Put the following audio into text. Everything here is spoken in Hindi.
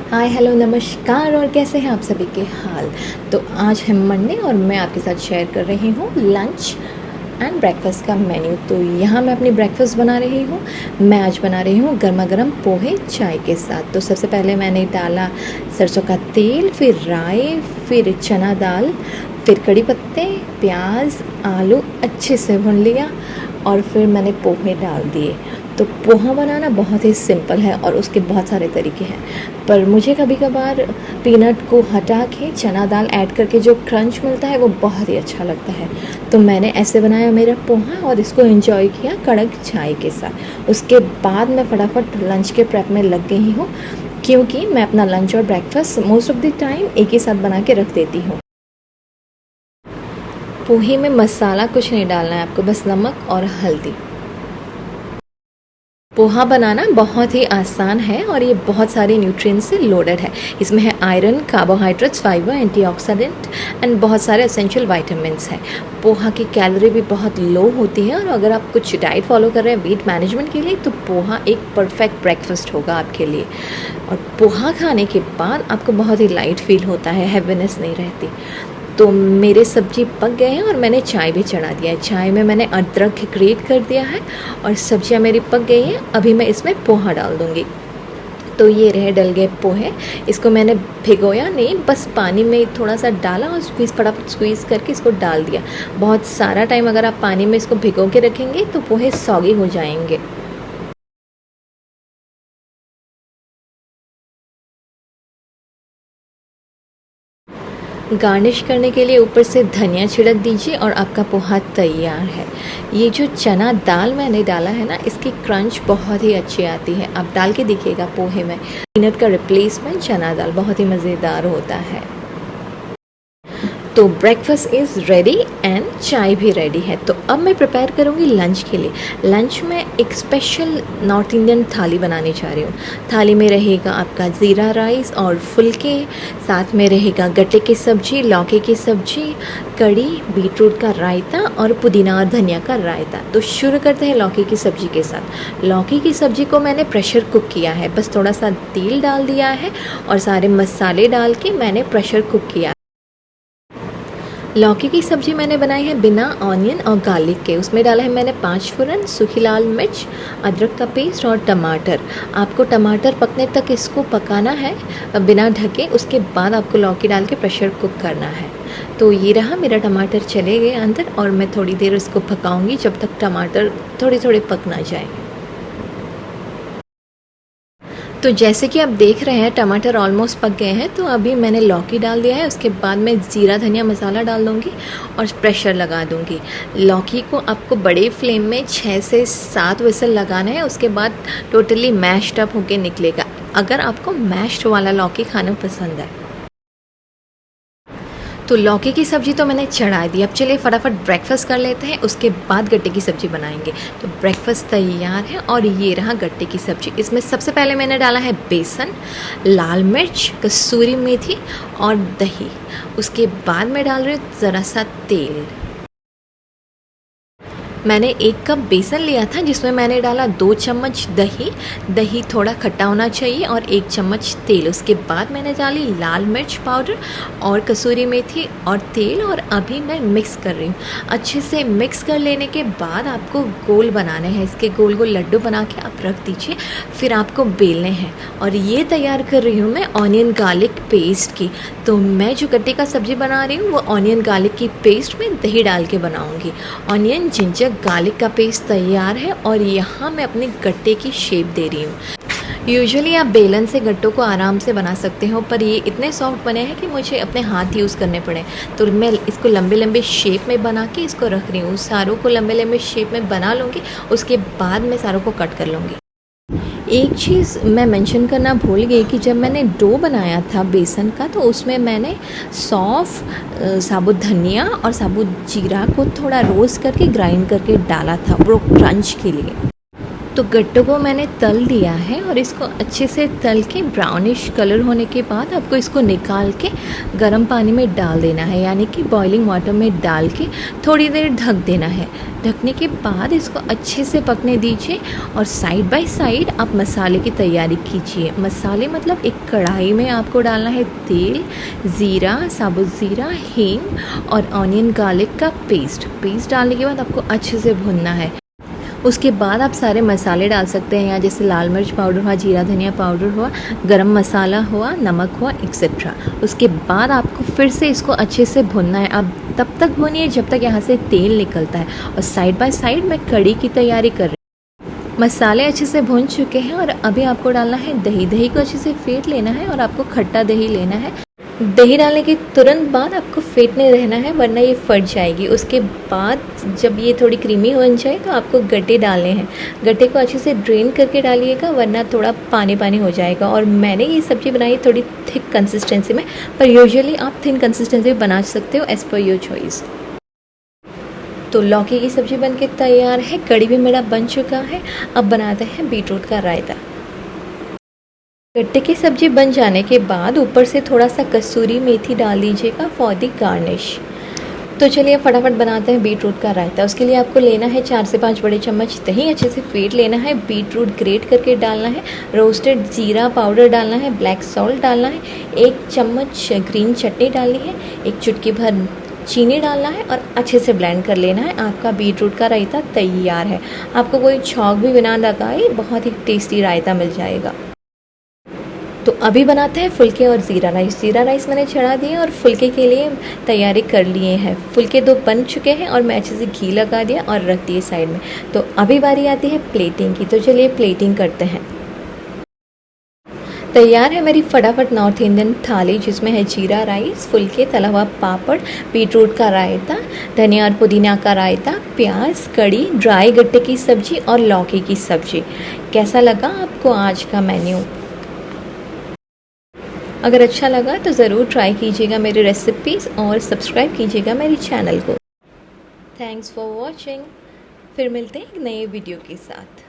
हाय हेलो नमस्कार और कैसे हैं आप सभी के हाल। तो आज है मंडे और मैं आपके साथ शेयर कर रही हूँ लंच एंड ब्रेकफास्ट का मेन्यू। तो यहाँ मैं अपनी ब्रेकफास्ट बना रही हूँ। मैं आज बना रही हूँ गर्मा गर्म पोहे चाय के साथ। तो सबसे पहले मैंने डाला सरसों का तेल, फिर राई, फिर चना दाल, फिर कड़ी पत्ते, प्याज, आलू अच्छे से भून लिया और फिर मैंने पोहे डाल दिए। तो पोहा बनाना बहुत ही सिंपल है और उसके बहुत सारे तरीके हैं, पर मुझे कभी कभार पीनट को हटा के चना दाल ऐड करके जो क्रंच मिलता है वो बहुत ही अच्छा लगता है। तो मैंने ऐसे बनाया मेरा पोहा और इसको एंजॉय किया कड़क चाय के साथ। उसके बाद मैं फटाफट लंच के प्रेप में लग गई हूँ, क्योंकि मैं अपना लंच और breakfast most of the time एक ही साथ बना के रख देती हूँ। पोहे में मसाला कुछ नहीं डालना है आपको, बस नमक और हल्दी। पोहा बनाना बहुत ही आसान है और ये बहुत सारे न्यूट्रिएंट्स से लोडेड है। इसमें है iron, carbohydrates, fibre, antioxidant and बहुत सारे एसेंशियल विटामिन्स हैं। पोहा की कैलोरी भी बहुत लो होती है और अगर आप कुछ डाइट फॉलो कर रहे हैं वेट मैनेजमेंट के लिए तो पोहा एक परफेक्ट ब्रेकफास्ट होगा आपके लिए। और पोहा खाने के बाद आपको बहुत ही लाइट फील होता है, हैवीनेस नहीं रहती। तो मेरे सब्जी पक गए हैं और मैंने चाय भी चढ़ा दिया है। चाय में मैंने अदरक ग्रेट कर दिया है और सब्जियां मेरी पक गई हैं। अभी मैं इसमें पोहा डाल दूँगी। तो ये रहे डल गए पोहे। इसको मैंने भिगोया नहीं, बस पानी में थोड़ा सा डाला और फटाफट स्क्वीज़ करके इसको डाल दिया। बहुत सारा टाइम अगर आप पानी में इसको भिगो के रखेंगे तो पोहे सॉगी हो जाएंगे। गार्निश करने के लिए ऊपर से धनिया छिड़क दीजिए और आपका पोहा तैयार है। ये जो चना दाल मैंने डाला है ना, इसकी क्रंच बहुत ही अच्छी आती है। आप डाल के देखिएगा पोहे में। पीनट का रिप्लेसमेंट चना दाल बहुत ही मज़ेदार होता है। तो ब्रेकफास्ट इज़ रेडी एंड चाय भी रेडी है। तो अब मैं प्रिपेयर करूँगी लंच के लिए। लंच में एक स्पेशल नॉर्थ इंडियन थाली बनाने जा रही हूँ। थाली में रहेगा आपका ज़ीरा राइस और फुलके, साथ में रहेगा गट्टे की सब्ज़ी, लौकी की सब्ज़ी, कड़ी, बीटरूट का रायता और पुदीना और धनिया का रायता। तो शुरू करते हैं लौकी की सब्ज़ी के साथ। लौकी की सब्ज़ी को मैंने प्रेशर कुक किया है, बस थोड़ा सा तेल डाल दिया है और सारे मसाले डाल के मैंने प्रेशर कुक किया। लौकी की सब्ज़ी मैंने बनाई है बिना ऑनियन और गार्लिक के। उसमें डाला है मैंने 5 फ़ोरन, सूखी लाल मिर्च, अदरक का पेस्ट और टमाटर। आपको टमाटर पकने तक इसको पकाना है बिना ढके। उसके बाद आपको लौकी डाल के प्रेशर कुक करना है। तो ये रहा, मेरा टमाटर चले गए अंदर और मैं थोड़ी देर इसको पकाऊंगी जब तक टमाटर थोड़े थोड़े पक ना जाए। तो जैसे कि आप देख रहे हैं टमाटर ऑलमोस्ट पक गए हैं। तो अभी मैंने लौकी डाल दिया है। उसके बाद मैं ज़ीरा धनिया मसाला डाल दूँगी और प्रेशर लगा दूँगी। लौकी को आपको बड़े फ्लेम में 6 से 7 विसल लगाना है। उसके बाद टोटली मैश्ड अप होके निकलेगा, अगर आपको मैश्ड वाला लौकी खाना पसंद है। तो लौकी की सब्ज़ी तो मैंने चढ़ा दी। अब चलिए फटाफट ब्रेकफास्ट कर लेते हैं, उसके बाद गट्टे की सब्ज़ी बनाएंगे। तो ब्रेकफास्ट तैयार है और ये रहा गट्टे की सब्ज़ी। इसमें सबसे पहले मैंने डाला है बेसन, लाल मिर्च, कसूरी मेथी और दही। उसके बाद मैं डाल रही हूँ ज़रा सा तेल। मैंने 1 कप बेसन लिया था जिसमें मैंने डाला 2 चम्मच दही। दही थोड़ा खट्टा होना चाहिए और 1 चम्मच तेल। उसके बाद मैंने डाली लाल मिर्च पाउडर और कसूरी मेथी और तेल और अभी मैं मिक्स कर रही हूँ। अच्छे से मिक्स कर लेने के बाद आपको गोल बनाने हैं। इसके गोल गोल लड्डू बना के आप रख दीजिए, फिर आपको बेलने हैं। और ये तैयार कर रही हूँ मैं ऑनियन गार्लिक पेस्ट की। तो मैं जो गट्टे का सब्ज़ी बना रही हूँ वो ऑनियन गार्लिक की पेस्ट में दही डाल के बनाऊँगी। ऑनियन, जिंजर, गार्लिक का पेस्ट तैयार है और यहाँ मैं अपने गट्टे की शेप दे रही हूँ। यूजुअली आप बेलन से गट्टों को आराम से बना सकते हो, पर ये इतने सॉफ्ट बने हैं कि मुझे अपने हाथ यूज़ करने पड़े। तो मैं इसको लंबे लंबे शेप में बना के इसको रख रही हूँ। सारों को लंबे लंबे शेप में बना लूँगी, उसके बाद मैं सारों को कट कर लूँगी। एक चीज़ मैं मेंशन करना भूल गई कि जब मैंने डो बनाया था बेसन का तो उसमें मैंने सौंफ, साबुत धनिया और साबुत जीरा को थोड़ा रोस्ट करके ग्राइंड करके डाला था वो क्रंच के लिए। तो गट्टों को मैंने तल दिया है और इसको अच्छे से तल के ब्राउनिश कलर होने के बाद आपको इसको निकाल के गर्म पानी में डाल देना है, यानी कि बॉइलिंग वाटर में डाल के थोड़ी देर ढक देना है। ढकने के बाद इसको अच्छे से पकने दीजिए और साइड बाय साइड आप मसाले की तैयारी कीजिए। मसाले मतलब एक कढ़ाई में आपको डालना है तेल, ज़ीरा, साबुत ज़ीरा, हींग और ऑनियन गार्लिक का पेस्ट डालने के बाद आपको अच्छे से भुनना है। उसके बाद आप सारे मसाले डाल सकते हैं, यहाँ जैसे लाल मिर्च पाउडर हुआ, जीरा धनिया पाउडर हुआ, गरम मसाला हुआ, नमक हुआ, एक्सेट्रा। उसके बाद आपको फिर से इसको अच्छे से भुनना है। आप तब तक भुनिए जब तक यहाँ से तेल निकलता है। और साइड बाय साइड मैं कढ़ी की तैयारी कर रही हूँ। मसाले अच्छे से भुन चुके हैं और अभी आपको डालना है दही। दही को अच्छे से फेंट लेना है और आपको खट्टा दही लेना है। दही डालने के तुरंत बाद आपको फेंटने रहना है, वरना ये फट जाएगी। उसके बाद जब ये थोड़ी क्रीमी बन जाए तो आपको गट्टे डालने हैं। गट्टे को अच्छे से ड्रेन करके डालिएगा, वरना थोड़ा पानी पानी हो जाएगा। और मैंने ये सब्ज़ी बनाई थोड़ी थिक कंसिस्टेंसी में, पर यूजुअली आप थिन कंसिस्टेंसी में बना सकते हो एज़ पर योर चॉइस। तो लौकी की सब्ज़ी बनके तैयार है। कढ़ी भी मेरा बन चुका है। अब बनाते हैं बीटरूट का रायता। गट्टे की सब्ज़ी बन जाने के बाद ऊपर से थोड़ा सा कसूरी मेथी डाल दीजिएगा फॉर द गार्निश। तो चलिए फटाफट बनाते हैं बीटरूट का रायता। उसके लिए आपको लेना है 4 से 5 बड़े चम्मच दही, अच्छे से फेंट लेना है। बीटरूट ग्रेट करके डालना है। रोस्टेड जीरा पाउडर डालना है। ब्लैक सॉल्ट डालना है। 1 चम्मच ग्रीन चटनी डालनी है। 1 चुटकी भर चीनी डालना है और अच्छे से ब्लेंड कर लेना है। आपका बीटरूट का रायता तैयार है। आपको कोई छौंक भी बिना लगाए बहुत ही टेस्टी रायता मिल जाएगा। तो अभी बनाते हैं फुलके और ज़ीरा राइस। ज़ीरा राइस मैंने चढ़ा दिए और फुलके के लिए तैयारी कर लिए हैं। फुलके 2 बन चुके हैं और मैं अच्छे से घी लगा दिया और रख दिए साइड में। तो अभी बारी आती है प्लेटिंग की। तो चलिए प्लेटिंग करते हैं। तैयार है मेरी फटाफट नॉर्थ इंडियन थाली, जिसमें है जीरा राइस, फुलके, तला हुआ पापड़, बीटरूट का रायता, धनिया और पुदीना का रायता, प्याज, कड़ी, ड्राई गट्टे की सब्ज़ी और लौकी की सब्ज़ी। कैसा लगा आपको आज का मेन्यू? अगर अच्छा लगा तो ज़रूर ट्राई कीजिएगा मेरी रेसिपीज़ और सब्सक्राइब कीजिएगा मेरी चैनल को। Thanks for watching. फिर मिलते हैं एक नए वीडियो के साथ।